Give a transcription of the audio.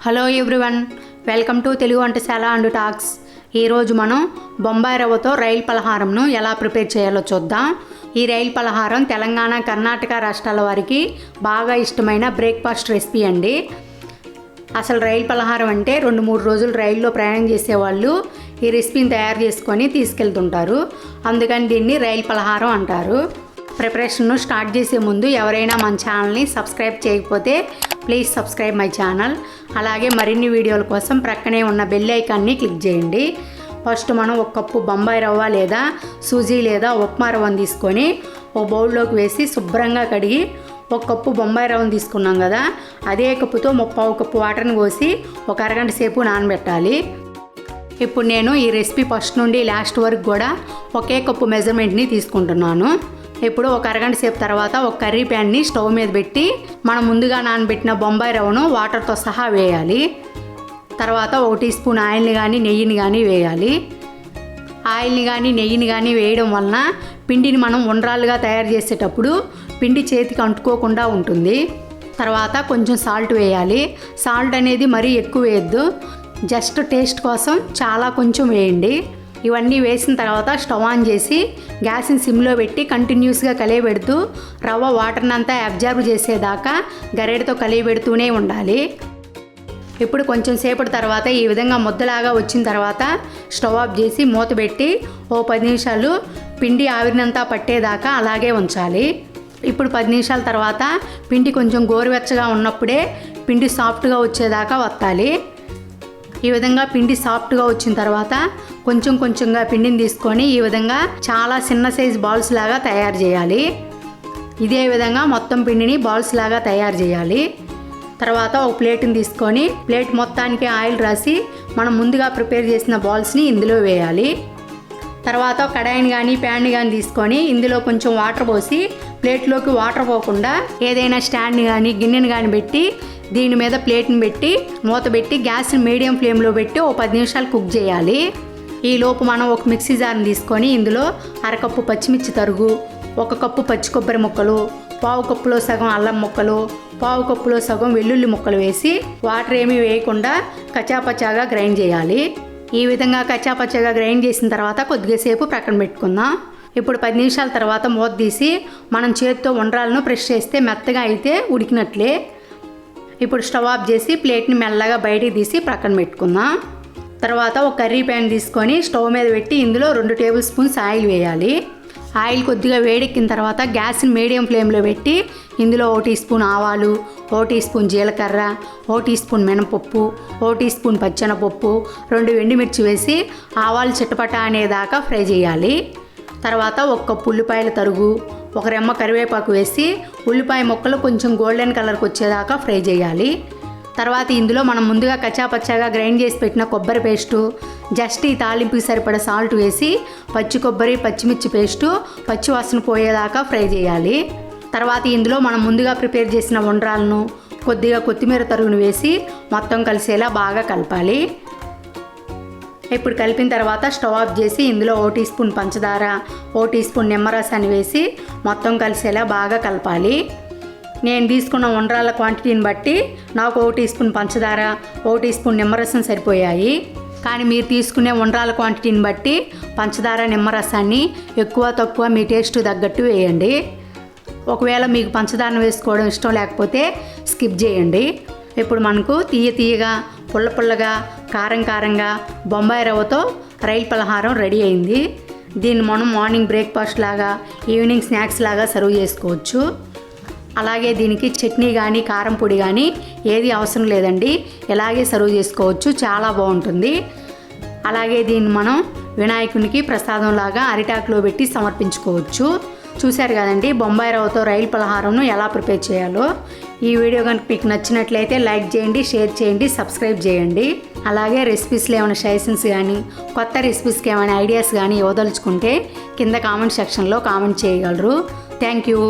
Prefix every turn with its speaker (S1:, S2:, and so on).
S1: Hello everyone, welcome to Telugu వంటశాల and talks. ఈరోజు మనం బొంబాయి రవ్వతో రైల్ పలహారంను ఎలా ప్రిపేర్ చేయాలో చూద్దాం. ఈ రైల్ పలహారం తెలంగాణ, కర్ణాటక రాష్ట్రాల వారికి బాగా ఇష్టమైన బ్రేక్ఫాస్ట్ రెసిపీ అండి. అసలు రైల్ పలహారం అంటే 2-3 రోజులు రైల్లో ప్రయాణం చేసేవాళ్ళు ఈ రెసిపీని తయారు చేసుకొని తీసుకెళ్తుంటారు. అందుకని దీన్ని రైల్ పలహారం అంటారు. ప్రిపరేషన్ను స్టార్ట్ చేసే ముందు ఎవరైనా మన ఛానల్ని సబ్స్క్రైబ్ చేయకపోతే ప్లీజ్ సబ్స్క్రైబ్ మై ఛానల్. అలాగే మరిన్ని వీడియోల కోసం ప్రక్కనే ఉన్న బెల్ ఐకాన్ని క్లిక్ చేయండి. ఫస్ట్ మనం 1 కప్పు బొంబాయి రవ్వ లేదా సూజీ లేదా ఉప్మా రవ్వను తీసుకొని ఒక బౌల్లోకి వేసి శుభ్రంగా కడిగి 1 కప్పు బొంబాయి రవ్వను తీసుకున్నాం కదా, అదే కప్పుతో 1/4 కప్పు వాటర్ని పోసి ఒక అరగంట సేపు నానబెట్టాలి. ఇప్పుడు నేను ఈ రెసిపీ ఫస్ట్ నుండి లాస్ట్ వరకు కూడా ఒకే కప్పు మెజర్మెంట్ని తీసుకుంటున్నాను. ఇప్పుడు ఒక అరగంట సేపు తర్వాత ఒక కర్రీ ప్యాన్ని స్టవ్ మీద పెట్టి మనం ముందుగా నానబెట్టిన బొంబాయి రవ్వను వాటర్తో సహా వేయాలి. తర్వాత 1 టీ స్పూన్ ఆయిల్ని కానీ నెయ్యిని కానీ వేయాలి. ఆయిల్ని కానీ నెయ్యిని కానీ వేయడం వలన పిండిని మనం ఉండ్రాలుగా తయారు చేసేటప్పుడు పిండి చేతికి అంటుకోకుండా ఉంటుంది. తర్వాత కొంచెం సాల్ట్ వేయాలి. సాల్ట్ అనేది మరీ ఎక్కువ వేయద్దు, జస్ట్ టేస్ట్ కోసం చాలా కొంచెం వేయండి. ఇవన్నీ వేసిన తర్వాత స్టవ్ ఆన్ చేసి గ్యాస్ని సిమ్లో పెట్టి కంటిన్యూస్గా కలియబెడుతూ రవ్వ వాటర్ని అంతా అబ్జర్వ్ చేసేదాకా గరిటెతో కలియబెడుతూనే ఉండాలి. ఇప్పుడు కొంచెం సేపటి తర్వాత ఈ విధంగా ముద్దలాగా వచ్చిన తర్వాత స్టవ్ ఆఫ్ చేసి మూత పెట్టి 10 నిమిషాలు పిండి ఆవిరినంతా పట్టేదాకా అలాగే ఉంచాలి. ఇప్పుడు 10 నిమిషాల తర్వాత పిండి కొంచెం గోరువెచ్చగా ఉన్నప్పుడే పిండి సాఫ్ట్గా వచ్చేదాకా వత్తాలి. ఈ విధంగా పిండి సాఫ్ట్గా వచ్చిన తర్వాత కొంచెంగా పిండిని తీసుకొని ఈ విధంగా చాలా చిన్న సైజు బాల్స్ లాగా తయారు చేయాలి. ఇదే విధంగా మొత్తం పిండిని బాల్స్ లాగా తయారు చేయాలి. తర్వాత ఒక ప్లేట్ని తీసుకొని ప్లేట్ మొత్తానికి ఆయిల్ రాసి మనం ముందుగా ప్రిపేర్ చేసిన బాల్స్ని ఇందులో వేయాలి. తర్వాత కడాయిని కానీ ప్యాన్ని కానీ తీసుకొని ఇందులో కొంచెం వాటర్ పోసి ప్లేట్లోకి వాటర్ పోకుండా ఏదైనా స్టాండ్ని కానీ గిన్నెని కానీ పెట్టి దీని మీద ప్లేట్ని పెట్టి మూత పెట్టి గ్యాస్ని మీడియం ఫ్లేమ్లో పెట్టి 10 నిమిషాలు కుక్ చేయాలి. ఈ లోపు మనం ఒక మిక్సీ జార్ని తీసుకొని ఇందులో 1/2 కప్పు పచ్చిమిర్చి తరుగు, 1 కప్పు పచ్చి కొబ్బరి ముక్కలు, 1/4 కప్పులో సగం అల్లం ముక్కలు, 1/4 కప్పులో సగం వెల్లుల్లి ముక్కలు వేసి వాటర్ ఏమీ వేయకుండా కచ్చాపచ్చాగా గ్రైండ్ చేయాలి. ఈ విధంగా కచ్చాపచ్చాగా గ్రైండ్ చేసిన తర్వాత కొద్దిగా సేపు ప్రక్కన పెట్టుకుందాం. ఇప్పుడు 10 నిమిషాల తర్వాత మూత తీసి మనం చేతితో ఉండ్రాలను ప్రెస్ చేస్తే మెత్తగా అయితే ఉడికినట్లే. ఇప్పుడు స్టవ్ ఆఫ్ చేసి ప్లేట్ని మెల్లగా బయటికి తీసి ప్రక్కన పెట్టుకుందాం. తర్వాత ఒక కర్రీ ప్యాన్ తీసుకొని స్టవ్ మీద పెట్టి ఇందులో 2 టేబుల్ స్పూన్స్ ఆయిల్ వేయాలి. ఆయిల్ కొద్దిగా వేడెక్కిన తర్వాత గ్యాస్ని మీడియం ఫ్లేమ్లో పెట్టి ఇందులో 1 టీ స్పూన్ ఆవాలు, 1 టీ స్పూన్ జీలకర్ర, 1 టీ స్పూన్ మినపప్పు, 1 టీ స్పూన్ పచ్చెనపప్పు, 2 ఎండుమిర్చి వేసి ఆవాలు చిటపట అనేదాకా ఫ్రై చేయాలి. తర్వాత 1 కప్పు ఉల్లిపాయల తరుగు, 1 రెమ్మ కరివేపాకు వేసి ఉల్లిపాయ ముక్కలు కొంచెం గోల్డెన్ కలర్కి వచ్చేదాకా ఫ్రై చేయాలి. తర్వాత ఇందులో మనం ముందుగా కచ్చాపచ్చాగా గ్రైండ్ చేసి పెట్టిన కొబ్బరి పేస్టు, జస్ట్ ఈ తాలింపుకి సరిపడా సాల్ట్ వేసి పచ్చి కొబ్బరి పచ్చిమిర్చి పేస్టు పచ్చి వాసన పోయేదాకా ఫ్రై చేయాలి. తర్వాత ఇందులో మనం ముందుగా ప్రిపేర్ చేసిన ఉండ్రాలను కొద్దిగా కొత్తిమీర తరుగును వేసి మొత్తం కలిసేలా బాగా కలపాలి. ఇప్పుడు కలిపిన తర్వాత స్టవ్ ఆఫ్ చేసి ఇందులో 1 టీ స్పూన్ పంచదార, 1 టీ స్పూన్ నిమ్మరసాన్ని వేసి మొత్తం కలిసేలా బాగా కలపాలి. నేను తీసుకున్న ఉండ్రాల క్వాంటిటీని బట్టి నాకు 1 టీ స్పూన్ పంచదార, 1 టీ స్పూన్ నిమ్మరసం సరిపోయాయి. కానీ మీరు తీసుకునే ఉండ్రాల క్వాంటిటీని బట్టి పంచదార నిమ్మరసాన్ని ఎక్కువ తక్కువ మీ టేస్ట్ తగ్గట్టు వేయండి. ఒకవేళ మీకు పంచదారను వేసుకోవడం ఇష్టం లేకపోతే స్కిప్ చేయండి. ఇప్పుడు మనకు తీయగా పుల్లగా కారంగా బొంబాయి రవ్వతో రైల్ పలహారం రెడీ అయింది. దీన్ని మనం మార్నింగ్ బ్రేక్ఫాస్ట్ లాగా ఈవినింగ్ స్నాక్స్ లాగా సర్వ్ చేసుకోవచ్చు. అలాగే దీనికి చట్నీ కానీ కారం పొడి కానీ ఏది అవసరం లేదండి, ఇలాగే సర్వ్ చేసుకోవచ్చు, చాలా బాగుంటుంది. అలాగే దీన్ని మనం వినాయకునికి ప్రసాదం లాగా అరిటాకులో పెట్టి సమర్పించుకోవచ్చు. చూశారు కదండి బొంబాయి రవ్వతో రైల్ పలహారంను ఎలా ప్రిపేర్ చేయాలో. ఈ వీడియో కనుక మీకు నచ్చినట్లయితే లైక్ చేయండి, షేర్ చేయండి, సబ్స్క్రైబ్ చేయండి. అలాగే రెసిపీస్లో ఏమైనా సజెషన్స్ కానీ కొత్త రెసిపీస్కి ఏమైనా ఐడియాస్ కానీ ఇవ్వదలుచుకుంటే కింద కామెంట్ సెక్షన్లో కామెంట్ చేయగలరు. Thank you.